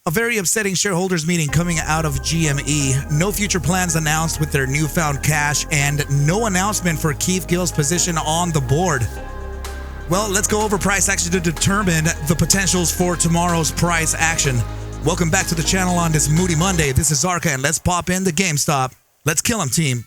A very upsetting shareholders meeting coming out of GME. No future plans announced with their newfound cash, and no announcement for Keith Gill's position on the board. Well, let's go over price action to determine the potentials for tomorrow's price action. Welcome back to the channel on this Moody Monday. This is ARCa, and let's pop in the GameStop. Let's kill him, team.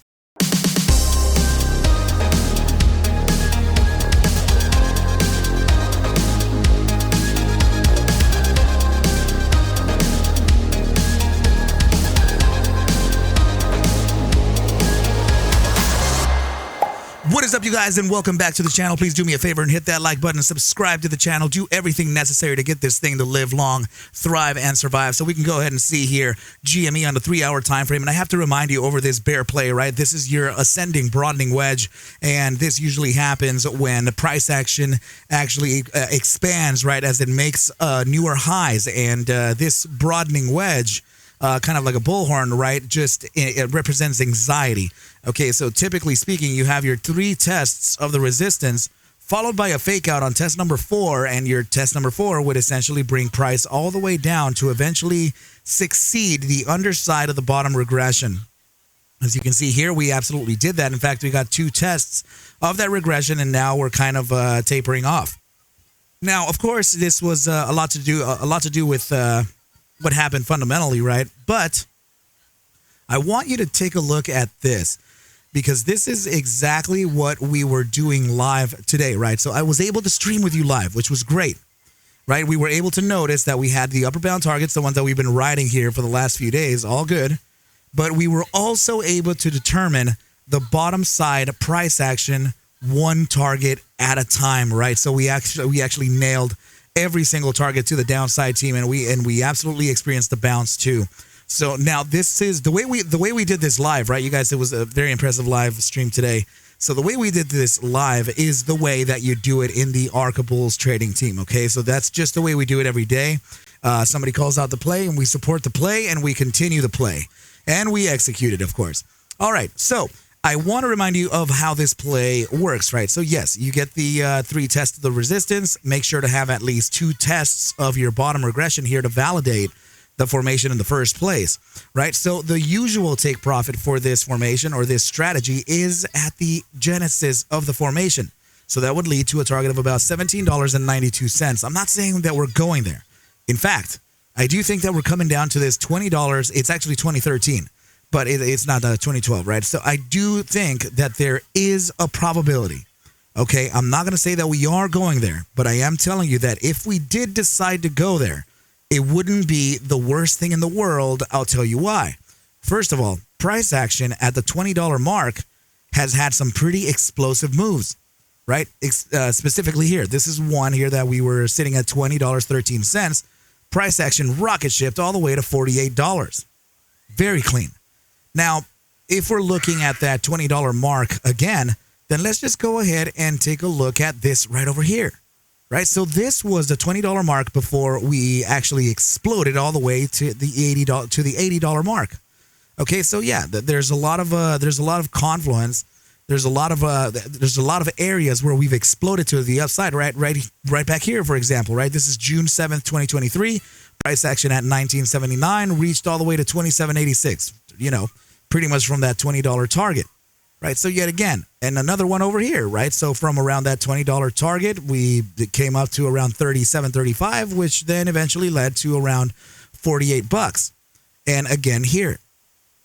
What is up, you guys, and welcome back to the channel. Please do me a favor and hit that like button, subscribe to the channel, do everything necessary to get this thing to live long, thrive, and survive. So we can go ahead and see here GME on the 3-hour time frame. And I have to remind you over this bear play, right? This is your ascending, broadening wedge, and this usually happens when the price action actually expands, right, as it makes newer highs. And this broadening wedge, kind of like a bullhorn, right? Just it represents anxiety. Okay, so typically speaking, you have your 3 tests of the resistance followed by a fake out on test number 4, and your test number 4 would essentially bring price all the way down to eventually succeed the underside of the bottom regression. As you can see here, we absolutely did that. In fact, we got 2 tests of that regression, and now we're kind of tapering off. Now, of course, this was a lot to do with what happened fundamentally, right? But I want you to take a look at this, because this is exactly what we were doing live today, right? So I was able to stream with you live, which was great, right? We were able to notice that we had the upper bound targets, the ones that we've been riding here for the last few days, all good. But we were also able to determine the bottom side price action, one target at a time, right? So we actually nailed every single target to the downside, team, and we absolutely experienced the bounce too. So now this is the way we did this live, right? You guys, it was a very impressive live stream today. So the way we did this live is the way that you do it in the ARCa Bulls trading team, okay? So that's just the way we do it every day. Somebody calls out the play, and we support the play, and we continue the play. And we execute it, of course. All right, so I want to remind you of how this play works, right? So yes, you get the 3 tests of the resistance. Make sure to have at least 2 tests of your bottom regression here to validate the formation in the first place, right? So the usual take profit for this formation or this strategy is at the genesis of the formation. So that would lead to a target of about $17.92. I'm not saying that we're going there. In fact, I do think that we're coming down to this $20. It's actually 2013, but it's not 2012, right? So I do think that there is a probability. Okay, I'm not going to say that we are going there, but I am telling you that if we did decide to go there, it wouldn't be the worst thing in the world. I'll tell you why. First of all, price action at the $20 mark has had some pretty explosive moves, right? Specifically here. This is one here that we were sitting at $20.13. Price action rocket shipped all the way to $48. Very clean. Now, if we're looking at that $20 mark again, then let's just go ahead and take a look at this right over here. Right, so this was the $20 mark before we actually exploded all the way to the $80 mark. Okay, so yeah, there's a lot of confluence. There's a lot of areas where we've exploded to the upside. Right back here, for example. Right, this is June 7th, 2023. Price action at 1979 reached all the way to 27.86. You know, pretty much from that $20 target. Right, so yet again, and another one over here, right? So from around that $20 target, we came up to around $37.35, which then eventually led to around $48. And again here,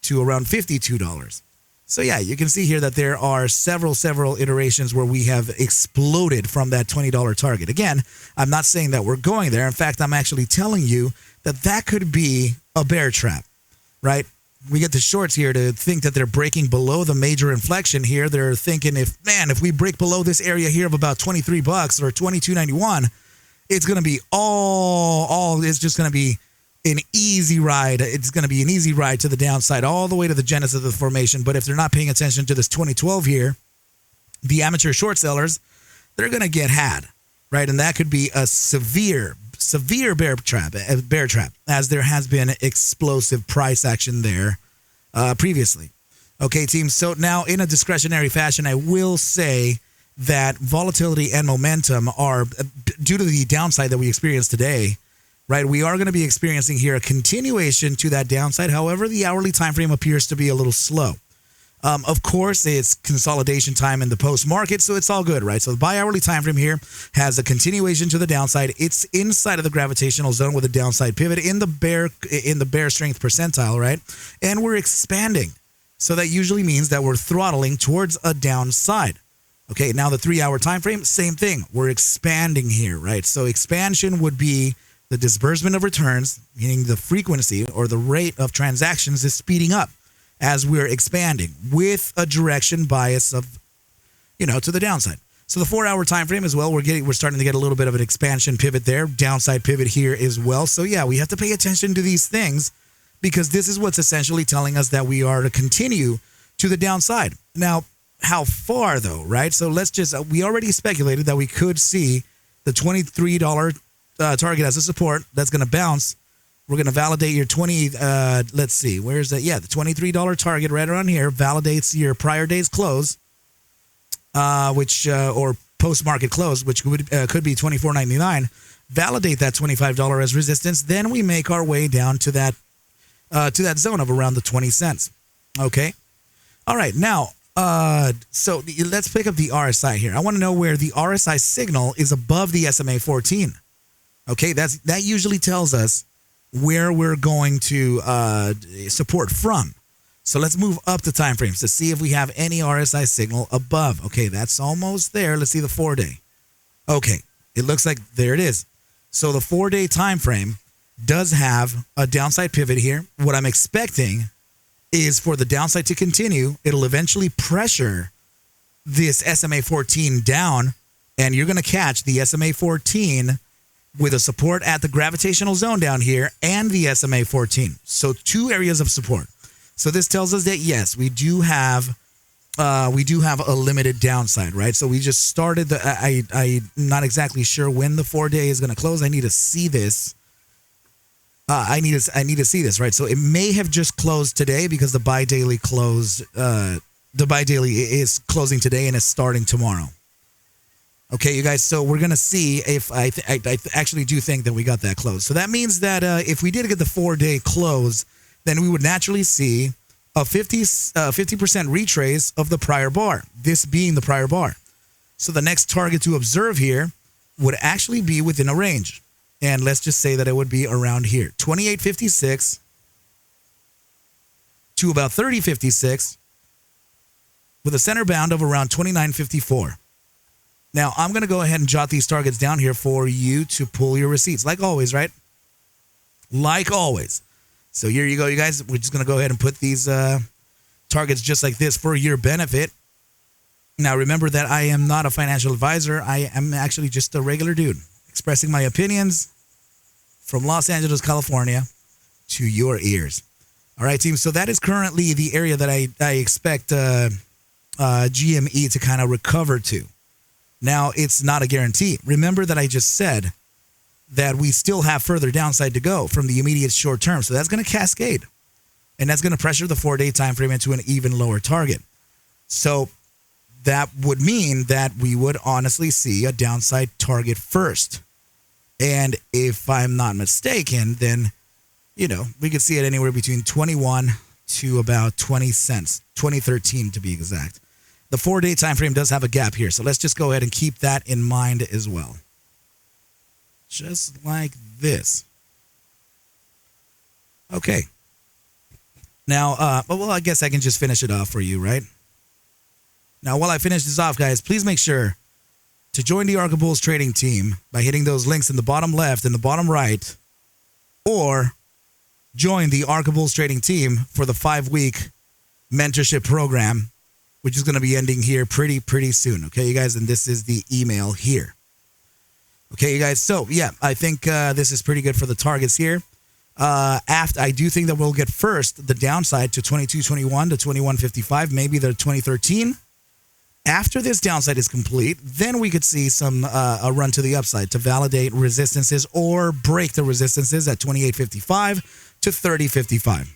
to around $52. So yeah, you can see here that there are several iterations where we have exploded from that $20 target. Again, I'm not saying that we're going there. In fact, I'm actually telling you that that could be a bear trap, right? We get the shorts here to think that they're breaking below the major inflection here. They're thinking if we break below this area here of about $23 or $22.91, it's going to be it's just going to be an easy ride. It's going to be an easy ride to the downside all the way to the genesis of the formation. But if they're not paying attention to this 2012 here, the amateur short sellers, they're going to get had, right? And that could be a severe bear trap, as there has been explosive price action there previously. Okay, team. So now in a discretionary fashion, I will say that volatility and momentum are, due to the downside that we experienced today, right? We are going to be experiencing here a continuation to that downside. However, the hourly time frame appears to be a little slow. Of course, it's consolidation time in the post-market, so it's all good, right? So the bi-hourly time frame here has a continuation to the downside. It's inside of the gravitational zone with a downside pivot in the bear strength percentile, right? And we're expanding. So that usually means that we're throttling towards a downside. Okay, now the 3-hour time frame, same thing. We're expanding here, right? So expansion would be the disbursement of returns, meaning the frequency or the rate of transactions is speeding up as we're expanding with a direction bias of, to the downside. So the 4-hour time frame as well, we're starting to get a little bit of an expansion pivot there, downside pivot here as well. So yeah, we have to pay attention to these things because this is what's essentially telling us that we are to continue to the downside. Now, how far though, right? So we already speculated that we could see the $23 target as a support. That's going to bounce. We're going to validate your let's see, where's that? Yeah, the $23 target right around here validates your prior day's close, or post-market close, which could be $24.99. Validate that $25 as resistance. Then we make our way down to that zone of around the 20 cents. Okay. All right. Now, so let's pick up the RSI here. I want to know where the RSI signal is above the SMA 14. Okay. That usually tells us where we're going to support from. So let's move up the time frames to see if we have any RSI signal above. Okay, that's almost there. Let's see the 4-day. Okay, it looks like there it is. So the 4-day time frame does have a downside pivot here. What I'm expecting is for the downside to continue. It'll eventually pressure this SMA 14 down, and you're going to catch the SMA 14 with a support at the gravitational zone down here and the SMA 14. So 2 areas of support. So this tells us that yes, we do have a limited downside, right? So we just started I'm not exactly sure when the 4-day is going to close. I need to see this. I need to see this, right? So it may have just closed today because the bi-daily closed. The bi-daily is closing today and it's starting tomorrow. Okay, you guys, so we're going to see if I actually do think that we got that close. So that means that if we did get the 4-day close, then we would naturally see a 50% retrace of the prior bar, this being the prior bar. So the next target to observe here would actually be within a range. And let's just say that it would be around here, 28.56 to about 30.56 with a center bound of around 29.54. Now, I'm going to go ahead and jot these targets down here for you to pull your receipts. Like always, right? Like always. So here you go, you guys. We're just going to go ahead and put these targets just like this for your benefit. Now, remember that I am not a financial advisor. I am actually just a regular dude expressing my opinions from Los Angeles, California to your ears. All right, team. So that is currently the area that I expect GME to kind of recover to. Now, it's not a guarantee. Remember that I just said that we still have further downside to go from the immediate short term. So that's going to cascade. And that's going to pressure the 4-day time frame into an even lower target. So that would mean that we would honestly see a downside target first. And if I'm not mistaken, then, we could see it anywhere between 21 to about 20 cents, 2013 to be exact. The 4-day time frame does have a gap here, so let's just go ahead and keep that in mind as well. Just like this. Okay. Now, I guess I can just finish it off for you, right? Now, while I finish this off, guys, please make sure to join the ARCa Bulls trading team by hitting those links in the bottom left and the bottom right, or join the ARCa Bulls trading team for the 5-week mentorship program, which is going to be ending here pretty soon. Okay, you guys, and this is the email here. Okay, you guys. So yeah, I think this is pretty good for the targets here. I do think that we'll get first the downside to 22.21 to 21.55, maybe the 2013. After this downside is complete, then we could see some a run to the upside to validate resistances or break the resistances at 28.55 to 30.55.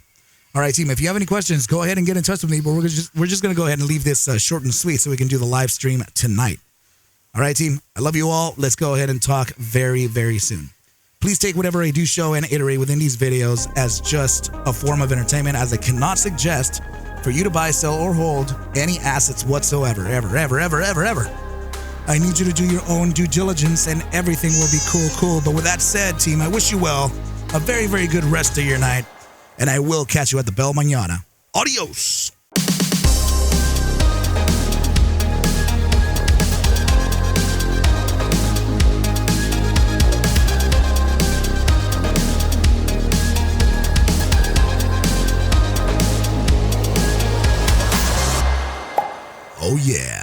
All right, team, if you have any questions, go ahead and get in touch with me, but we're just going to go ahead and leave this short and sweet so we can do the live stream tonight. All right, team, I love you all. Let's go ahead and talk very, very soon. Please take whatever I do show and iterate within these videos as just a form of entertainment, as I cannot suggest for you to buy, sell, or hold any assets whatsoever, ever. I need you to do your own due diligence and everything will be cool. But with that said, team, I wish you well, a very, very good rest of your night, and I will catch you at the bell mañana. Adios. Oh yeah.